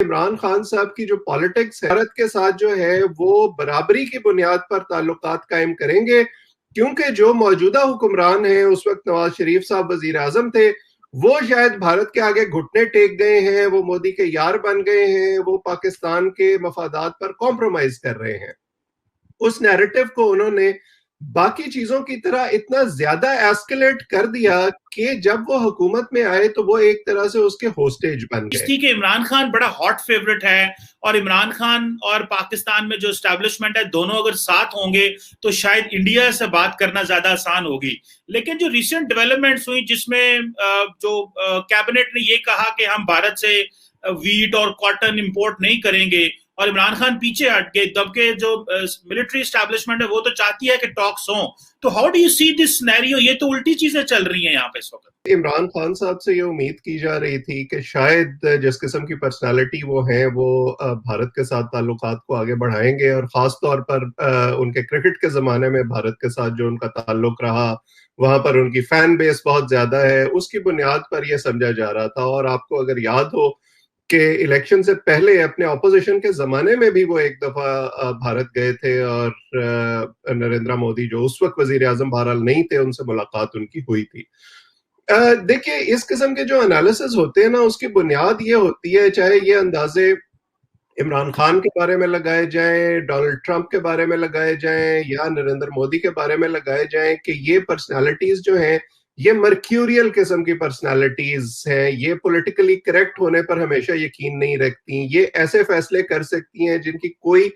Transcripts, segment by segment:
इमरान खान साहब की जो पॉलिटिक्स है भारत के साथ जो है वो बराबरी की बुनियाद पर ताल्लुकात कायम करेंगे, क्योंकि जो मौजूदा हुक्मरान हैं, उस वक्त नवाज शरीफ साहब वजीर आजम थे, वो शायद भारत के आगे घुटने टेक गए हैं, वो मोदी के यार बन गए हैं, वो पाकिस्तान के मफादात पर कॉम्प्रोमाइज कर रहे हैं। उस नैरेटिव को उन्होंने बाकी चीजों की तरह इतना ज्यादा एस्केलेट कर दिया कि जब वो हुकूमत में आए तो वो एक तरह से उसके होस्टेज बन गए। कि इमरान खान बड़ा हॉट फेवरेट है और इमरान खान और पाकिस्तान में जो एस्टैब्लिशमेंट है दोनों अगर साथ होंगे तो शायद इंडिया से बात करना ज्यादा आसान होगी। लेकिन जो रिसेंट डेवलपमेंट्स हुई जिसमें जो कैबिनेट ने ये कहा कि हम भारत से वीट और कॉटन इंपोर्ट नहीं करेंगे और इमरान खान पीछे हट गए, जबकि जो मिलिट्री एस्टैब्लिशमेंट है वो तो चाहती है कि टॉक्स हों। तो how do you see this scenario? ये तो उल्टी चीजें चल रही हैं यहाँ पे इस वक्त। इमरान खान साहब से ये उम्मीद की जा रही थी कि शायद जिस किस्म की पर्सनालिटी वो हैं वो भारत के साथ ताल्लुकात को आगे बढ़ाएंगे, और ख़ास तौर पर उनके क्रिकेट के ज़माने में भारत के साथ जो उनका ताल्लुक रहा, वहाँ पर उनकी फैन बेस बहुत ज़्यादा है, उसकी बुनियाद पर यह समझा जा रहा था। और आपको अगर याद हो कि इलेक्शन से पहले अपने ऑपोजिशन के ज़माने में भी वो एक दफ़ा भारत गए थे, और नरेंद्र मोदी जो उस वक्त वज़ीर आज़म बहरहाल नहीं थे, उनसे मुलाकात उनकी हुई थी। देखिए, इस किस्म के जो एनालिसिस होते हैं ना, उसकी बुनियाद ये होती है, चाहे ये अंदाजे इमरान खान के बारे में लगाए जाएं, डोनाल्ड ट्रंप के बारे में लगाए जाएं, या नरेंद्र मोदी के बारे में लगाए जाएं, कि ये पर्सनालिटीज जो हैं ये मर्क्यूरियल किस्म की पर्सनालिटीज हैं, ये पॉलिटिकली करेक्ट होने पर हमेशा यकीन नहीं रखती, ये ऐसे फैसले कर सकती हैं जिनकी कोई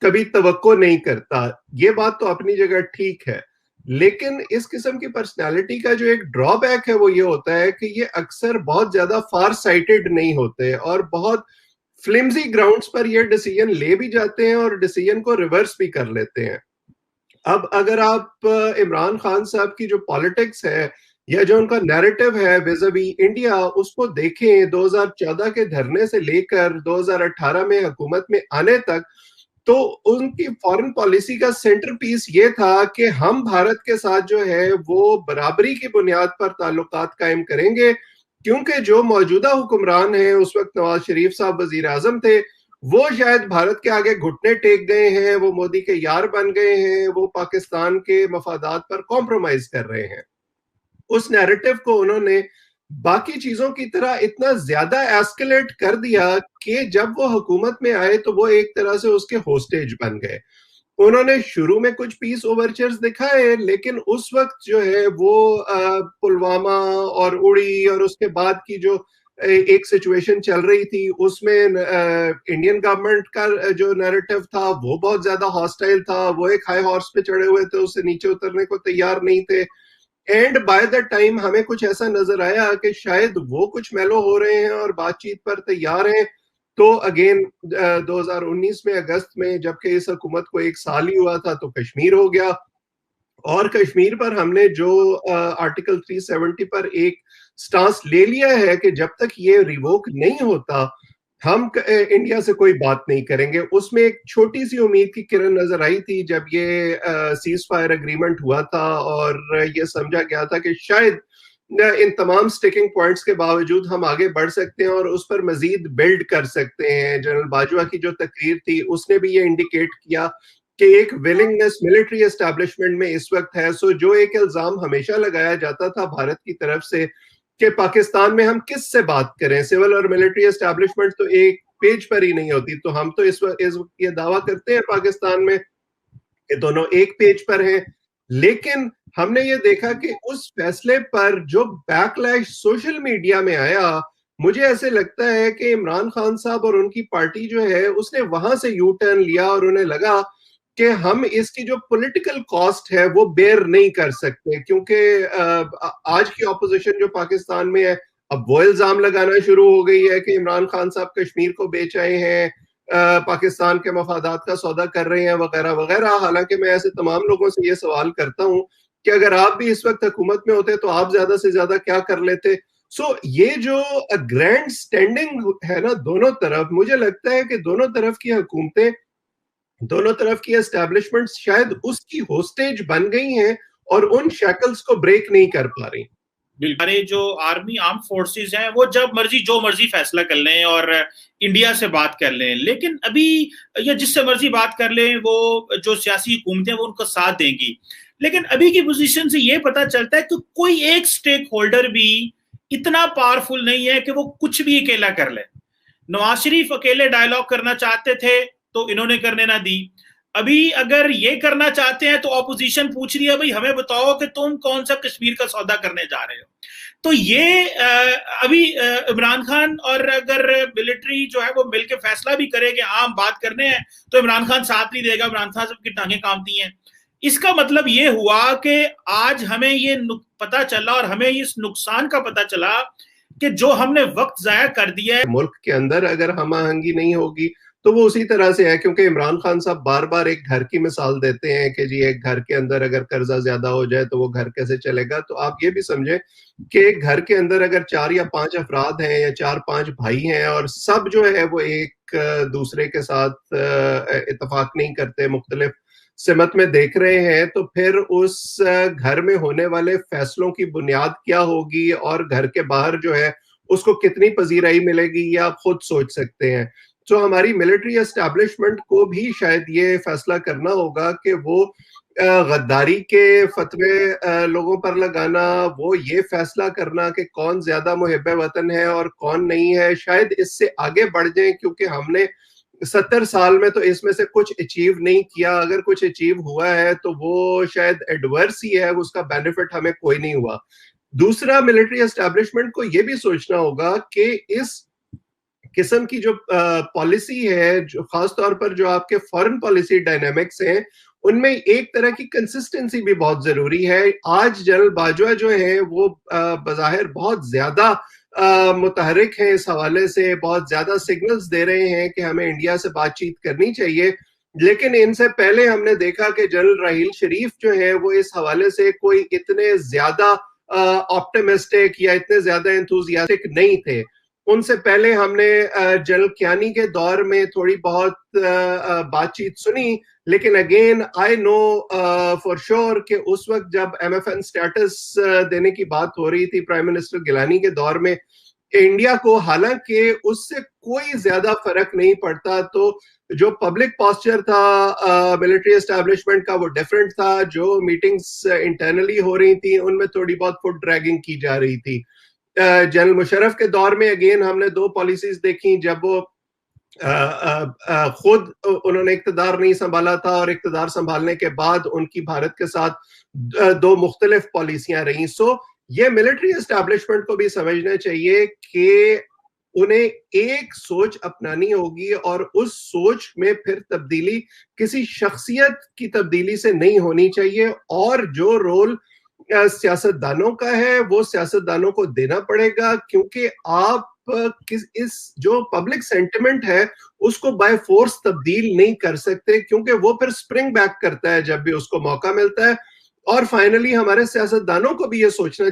कभी तवक्को नहीं करता। ये बात तो अपनी जगह ठीक है, लेकिन इस किस्म की पर्सनालिटी का जो एक ड्रॉबैक है वो ये होता है कि ये अक्सर बहुत ज्यादा फार साइटेड नहीं होते, और बहुत फ्लिम्सी ग्राउंड्स पर ये डिसीजन ले भी जाते हैं और डिसीजन को रिवर्स भी कर लेते हैं। अब अगर आप इमरान खान साहब की जो पॉलिटिक्स है या जो उनका नैरेटिव है विज़ावी इंडिया, उसको देखें 2014 के धरने से लेकर 2018 में हुकूमत में आने तक, तो उनकी फॉरेन पॉलिसी का सेंटर पीस ये था कि हम भारत के साथ जो है वो बराबरी की बुनियाद पर ताल्लुकात कायम करेंगे, क्योंकि जो मौजूदा हुक्मरान हैं, उस वक्त नवाज शरीफ साहब वजीर आजम थे, वो शायद भारत के आगे घुटने टेक गए हैं, वो मोदी के यार बन गए हैं, वो पाकिस्तान के मफादात पर कॉम्प्रोमाइज कर रहे हैं। उस नैरेटिव को उन्होंने बाकी चीजों की तरह इतना ज्यादा एस्केलेट कर दिया कि जब वो हुकूमत में आए तो वो एक तरह से उसके होस्टेज बन गए। उन्होंने शुरू में कुछ पीस ओवरचर्स दिखाए, लेकिन उस वक्त जो है वो पुलवामा और उड़ी और उसके बाद की जो एक सिचुएशन चल रही थी, उसमें इंडियन गवर्नमेंट का जो नैरेटिव था वो बहुत ज्यादा हॉस्टाइल था, वो एक हाई हॉर्स पे चढ़े हुए थे, उससे नीचे उतरने को तैयार नहीं थे। एंड बाय द टाइम हमें कुछ ऐसा नजर आया कि शायद वो कुछ मेलो हो रहे हैं और बातचीत पर तैयार हैं। तो अगेन 2019 में अगस्त में, जबकि इस हुकूमत को एक साल ही हुआ था, तो कश्मीर हो गया, और कश्मीर पर हमने जो आर्टिकल 370 पर एक स्टांस ले लिया है कि जब तक ये रिवोक नहीं होता हम इंडिया से कोई बात नहीं करेंगे। उसमें एक छोटी सी उम्मीद की किरण नजर आई थी जब ये सीज फायर एग्रीमेंट हुआ था, और ये समझा गया था कि शायद इन तमाम स्टिकिंग पॉइंट्स के बावजूद हम आगे बढ़ सकते हैं और उस पर मजीद बिल्ड कर सकते हैं। जनरल बाजवा की जो तकरीर थी उसने भी ये इंडिकेट किया कि एक विलिंगनेस मिलिट्री एस्टैब्लिशमेंट में इस वक्त है। सो जो एक इल्जाम हमेशा लगाया जाता था भारत की तरफ से कि पाकिस्तान में हम किस से बात करें, सिविल और मिलिट्री एस्टैब्लिशमेंट तो एक पेज पर ही नहीं होती, तो हम तो इस वक्त ये दावा करते हैं पाकिस्तान में कि दोनों एक पेज पर हैं। लेकिन हमने ये देखा कि उस फैसले पर जो बैकलैश सोशल मीडिया में आया, मुझे ऐसे लगता है कि इमरान खान साहब और उनकी पार्टी जो है उसने वहां से यू टर्न लिया, और उन्हें लगा कि हम इसकी जो पॉलिटिकल कॉस्ट है वो बेयर नहीं कर सकते, क्योंकि आज की ऑपोजिशन जो पाकिस्तान में है अब वो इल्जाम लगाना शुरू हो गई है कि इमरान खान साहब कश्मीर को बेच आए हैं, पाकिस्तान के मफादात का सौदा कर रहे हैं, वगैरह वगैरह। हालांकि मैं ऐसे तमाम लोगों से ये सवाल करता हूं कि अगर आप भी इस वक्त हुकूमत में होते तो आप ज्यादा से ज्यादा क्या कर लेते। सो ये जो ग्रैंड स्टैंडिंग है ना दोनों तरफ, मुझे लगता है कि दोनों तरफ की हुकूमतें, दोनों तरफ की एस्टैब्लिशमेंट्स शायद उसकी होस्टेज बन गई हैं और उन शैकल्स को ब्रेक नहीं कर पा रही। हमारे जो आर्मी आर्म फोर्सेस हैं वो जब मर्जी जो मर्जी फैसला कर लें और इंडिया से बात कर लें, लेकिन अभी या जिससे मर्जी बात कर लें वो जो सियासी हुकूमतें वो उनका साथ देंगी। लेकिन अभी की पोजीशन से ये पता चलता है कि कोई एक स्टेक होल्डर भी इतना पावरफुल नहीं है कि वो कुछ भी अकेला कर ले। नवाज शरीफ अकेले डायलॉग करना चाहते थे तो इन्होंने करने ना दी। अभी अगर ये करना चाहते हैं तो ऑपोजिशन पूछ रही है भाई हमें बताओ कि तुम कौन सा कश्मीर का सौदा करने जा रहे हो। तो ये अभी इमरान खान और अगर मिलिट्री जो है वो मिलकर फैसला भी करे कि हाँ हम बात करने हैं तो इमरान खान साथ नहीं देगा, इमरान खान सबकी टांगें कामती हैं। इसका मतलब ये हुआ कि आज हमें ये पता चला और हमें इस नुकसान का पता चला कि जो हमने वक्त जाया कर दिया है। मुल्क के अंदर अगर हम आहंगी नहीं होगी तो वो उसी तरह से है, क्योंकि इमरान खान साहब बार बार एक घर की मिसाल देते हैं कि जी एक घर के अंदर अगर कर्जा ज्यादा हो जाए तो वो घर कैसे चलेगा। तो आप ये भी समझे कि एक घर के अंदर अगर 4 या 5 अफराद हैं या 4-5 भाई हैं और सब जो है वो एक दूसरे के साथ इत्तेफाक नहीं करते, मुख्तलिफ सिमत में देख रहे हैं, तो फिर उस घर में होने वाले फैसलों की बुनियाद क्या होगी और घर के बाहर जो है उसको कितनी पजीराई मिलेगी, ये आप खुद सोच सकते हैं। तो हमारी मिलिट्री एस्टैब्लिशमेंट को भी शायद ये फैसला करना होगा कि वो गद्दारी के फतवे लोगों पर लगाना, वो ये फैसला करना कि कौन ज्यादा मुहिब्बे वतन है और कौन नहीं है, शायद इससे आगे बढ़ जाए, क्योंकि हमने 70 साल में तो इसमें से कुछ अचीव नहीं किया। अगर कुछ अचीव हुआ है तो वो शायद एडवर्स ही है, उसका बेनिफिट हमें कोई नहीं हुआ। दूसरा, मिलिट्री एस्टैब्लिशमेंट को ये भी सोचना होगा कि इस किस्म की जो पॉलिसी है, जो खासतौर पर जो आपके फॉरेन पॉलिसी डायनामिक्स हैं, उनमें एक तरह की कंसिस्टेंसी भी बहुत जरूरी है। आज जनरल बाजवा जो है वो बज़ाहिर बहुत ज्यादा मुतहरिक हैं, इस हवाले से बहुत ज्यादा सिग्नल्स दे रहे हैं कि हमें इंडिया से बातचीत करनी चाहिए, लेकिन इनसे पहले हमने देखा कि जनरल राहील शरीफ जो है वो इस हवाले से कोई इतने ज्यादा ऑप्टिमिस्टिक या इतने ज्यादा एंथुसियास्टिक नहीं थे। उनसे पहले हमने जनरल कियानी के दौर में थोड़ी बहुत बातचीत सुनी, लेकिन again I know for sure कि उस वक्त जब MFN स्टेटस देने की बात हो रही थी प्राइम मिनिस्टर गिलानी के दौर में, इंडिया को हालांकि उससे कोई ज्यादा फर्क नहीं पड़ता, तो जो पब्लिक पोस्चर था मिलिट्री एस्टैब्लिशमेंट का वो डिफरेंट था। जो मीटिंग्स इंटरनली हो रही थी उनमें थोड़ी बहुत फुट ड्रैगिंग की जा रही थी। जनरल मुशर्रफ के दौर में अगेन हमने 2 पॉलिसीज देखी, जब वो खुद उन्होंने इक्तदार नहीं संभाला था और इक्तदार संभालने के बाद उनकी भारत के साथ 2 मुख्तलिफ पॉलिसियां रही। सो ये मिलिट्री एस्टैब्लिशमेंट को भी समझना चाहिए कि उन्हें एक सोच अपनानी होगी और उस सोच में फिर तब्दीली किसी शख्सियत की तब्दीली से नहीं होनी चाहिए, और जो रोल सियासतदानों का है वो सियासतदानों को देना पड़ेगा, क्योंकि आप इस जो पब्लिक सेंटिमेंट है उसको बाय फोर्स तब्दील नहीं कर सकते, क्योंकि वो फिर स्प्रिंग बैक करता है जब भी उसको मौका मिलता है। और फाइनली हमारे सियासतदानों को भी ये सोचना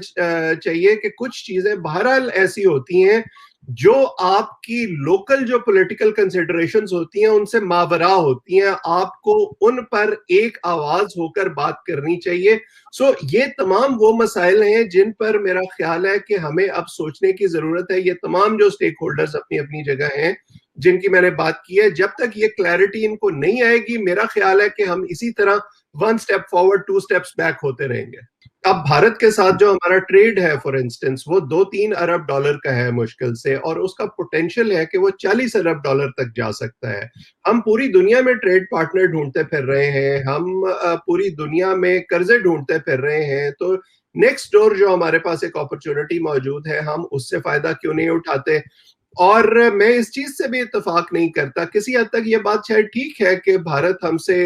चाहिए कि कुछ चीजें बहरहाल ऐसी होती हैं जो आपकी लोकल जो पॉलिटिकल कंसिडरेशंस होती हैं उनसे मावरा होती हैं, आपको उन पर एक आवाज होकर बात करनी चाहिए। सो ये तमाम वो मसाइल हैं जिन पर मेरा ख्याल है कि हमें अब सोचने की जरूरत है। ये तमाम जो स्टेक होल्डर्स अपनी अपनी जगह हैं जिनकी मैंने बात की है, जब तक ये क्लैरिटी इनको नहीं आएगी, मेरा ख्याल है कि हम इसी तरह 1 स्टेप फॉरवर्ड 2 स्टेप्स बैक होते रहेंगे। अब भारत के साथ जो हमारा ट्रेड है फॉर इंस्टेंस, वो 2-3 अरब डॉलर का है मुश्किल से, और उसका पोटेंशियल है कि वो 40 अरब डॉलर तक जा सकता है। हम पूरी दुनिया में ट्रेड पार्टनर ढूंढते फिर रहे हैं, हम पूरी दुनिया में कर्जे ढूंढते फिर रहे हैं, तो नेक्स्ट डोर जो हमारे पास एक अपॉर्चुनिटी मौजूद है, हम उससे फायदा क्यों नहीं उठाते। और मैं इस चीज से भी इत्तेफाक नहीं करता, किसी हद तक ये बात शायद ठीक है कि भारत हमसे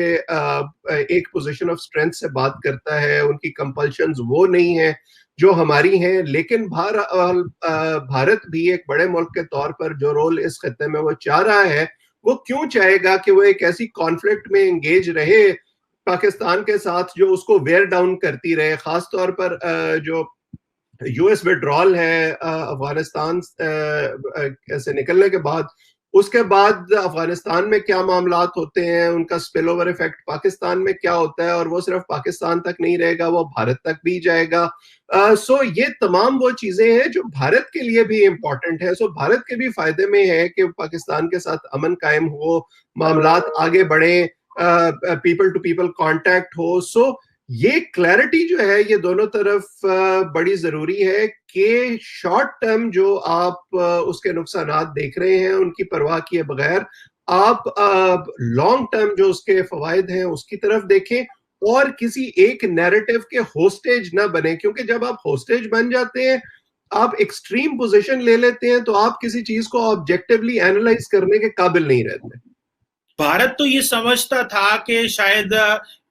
एक पोजीशन ऑफ स्ट्रेंथ से बात करता है, उनकी कंपल्शंस वो नहीं है जो हमारी हैं, लेकिन भारत भी एक बड़े मुल्क के तौर पर जो रोल इस खत्ते में वो चाह रहा है, वो क्यों चाहेगा कि वो एक ऐसी कॉन्फ्लिक्ट में एंगेज रहे पाकिस्तान के साथ जो उसको वेयर डाउन करती रहे। खास तौर पर जो US विड्रॉल है अफगानिस्तान से निकलने के बाद, उसके बाद अफगानिस्तान में क्या मामलात होते हैं, उनका स्पिल ओवर इफेक्ट पाकिस्तान में क्या होता है, और वो सिर्फ पाकिस्तान तक नहीं रहेगा, वो भारत तक भी जाएगा। सो ये तमाम वो चीजें हैं जो भारत के लिए भी इंपॉर्टेंट है। सो भारत के भी फायदे में है कि पाकिस्तान के साथ अमन कायम हो, मामलात आगे बढ़े, पीपल टू पीपल कांटेक्ट हो। सो ये क्लैरिटी जो है ये दोनों तरफ बड़ी जरूरी है कि शॉर्ट टर्म जो आप उसके नुकसानात देख रहे हैं उनकी परवाह किए बगैर आप लॉन्ग टर्म जो उसके फवायद हैं उसकी तरफ देखें, और किसी एक नैरेटिव के होस्टेज ना बने, क्योंकि जब आप होस्टेज बन जाते हैं, आप एक्सट्रीम पोजीशन ले लेते हैं, तो आप किसी चीज को ऑब्जेक्टिवली एनालाइज करने के काबिल नहीं रहते। भारत तो ये समझता था कि शायद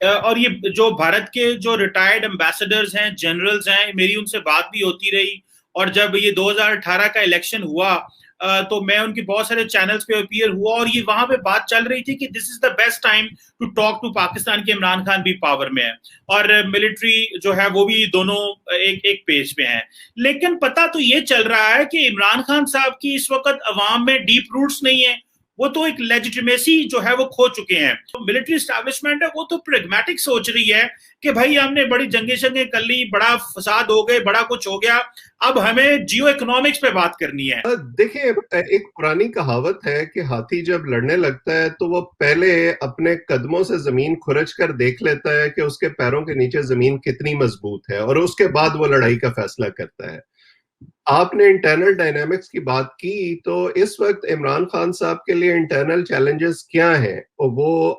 और ये जो भारत के जो रिटायर्ड एम्बेसडर्स हैं, जनरल्स हैं, मेरी उनसे बात भी होती रही, और जब ये 2018 का इलेक्शन हुआ तो मैं उनके बहुत सारे चैनल्स पे अपीयर हुआ, और ये वहां पे बात चल रही थी कि this is the best time to talk to Pakistan, के इमरान खान भी पावर में है और मिलिट्री जो है वो भी दोनों एक एक पेज पे हैं। लेकिन पता तो ये चल रहा है कि इमरान खान साहब की इस वक्त अवाम में डीप रूट्स नहीं है, वो तो एक लेजिटिमेसी जो है वो खो चुके हैं। तो मिलिट्री एस्टैब्लिशमेंट है वो तो प्रेगमेटिक सोच रही है कि भाई हमने बड़ी जंगे शंगे कर ली, बड़ा फसाद हो गए, बड़ा कुछ हो गया, अब हमें जियो इकोनॉमिक्स पे बात करनी है। देखिए, एक पुरानी कहावत है कि हाथी जब लड़ने लगता है तो वो पहले अपने कदमों से जमीन खुरच कर देख लेता है कि उसके पैरों के नीचे जमीन कितनी मजबूत है, और उसके बाद वो लड़ाई का फैसला करता है। आपने इंटरनल डायनामिक्स की बात की, तो इस वक्त इमरान खान साहब के लिए इंटरनल चैलेंजेस क्या हैं? और वो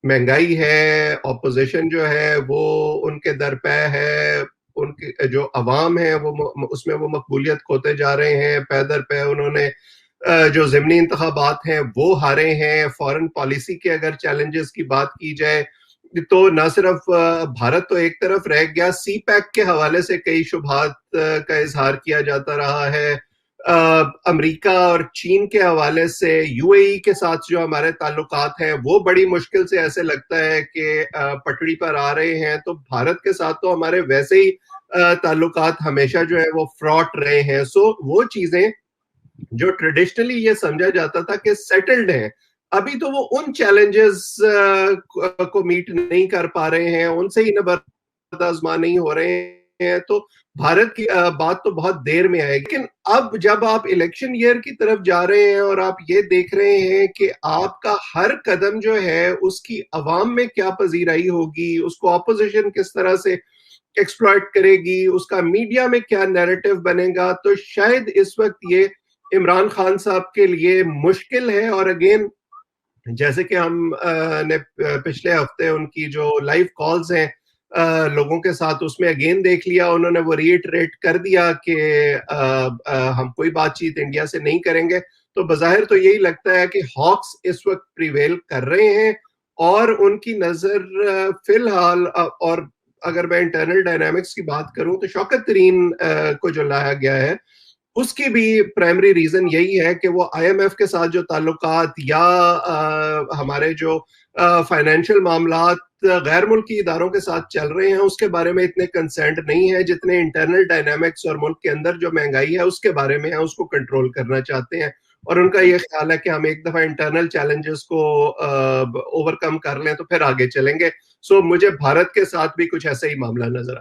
महंगाई है, ऑपोजिशन जो है वो उनके दरपे है, उनके जो अवाम है वो उसमें वो मकबूलियत खोते जा रहे हैं, पैदर पे उन्होंने जो ज़िमनी इंतखाबात हैं वो हारे हैं। फॉरेन पॉलिसी के अगर चैलेंजेस की बात की जाए तो न सिर्फ भारत तो एक तरफ रह गया, सी पैक के हवाले से कई शुभात का इजहार किया जाता रहा है। अमेरिका और चीन के हवाले से यूएई के साथ जो हमारे ताल्लुकात हैं वो बड़ी मुश्किल से ऐसे लगता है कि पटड़ी पर आ रहे हैं। तो भारत के साथ तो हमारे वैसे ही ताल्लुकात हमेशा जो है वो फ्रॉट रहे हैं। सो वो चीजें जो ट्रेडिशनली ये समझा जाता था कि सेटल्ड हैं, अभी तो वो उन चैलेंजेस को मीट नहीं कर पा रहे हैं, उनसे ही नबर्द आजमा नहीं हो रहे हैं। तो भारत की बात तो बहुत देर में आएगी। लेकिन अब जब आप इलेक्शन ईयर की तरफ जा रहे हैं और आप ये देख रहे हैं कि आपका हर कदम जो है उसकी अवाम में क्या पजीराई होगी, उसको ऑपोजिशन किस तरह से एक्सप्लॉइट करेगी, उसका मीडिया में क्या नैरेटिव बनेगा, तो शायद इस वक्त ये इमरान खान साहब के लिए मुश्किल है। और अगेन, जैसे कि हम ने पिछले हफ्ते उनकी जो लाइव कॉल्स हैं लोगों के साथ, उसमें अगेन देख लिया, उन्होंने वो रीइटरेट कर दिया कि हम कोई बातचीत इंडिया से नहीं करेंगे। तो बज़ाहिर तो यही लगता है कि हॉक्स इस वक्त प्रिवेल कर रहे हैं, और उनकी नजर फिलहाल और अगर मैं इंटरनल डायनामिक्स की बात करूं तो शौकत तरीन को जो लाया गया है उसकी भी प्राइमरी रीजन यही है कि वो आईएमएफ के साथ जो ताल्लुकात या हमारे जो फाइनेंशियल मामलात गैर मुल्की इदारों के साथ चल रहे हैं उसके बारे में इतने कंसर्न नहीं है जितने इंटरनल डायनामिक्स और मुल्क के अंदर जो महंगाई है उसके बारे में है, उसको कंट्रोल करना चाहते हैं। और उनका ये ख्याल है कि हम एक दफा इंटरनल चैलेंजेस को ओवरकम कर लें तो फिर आगे चलेंगे। सो मुझे भारत के साथ भी कुछ ऐसा ही मामला नजर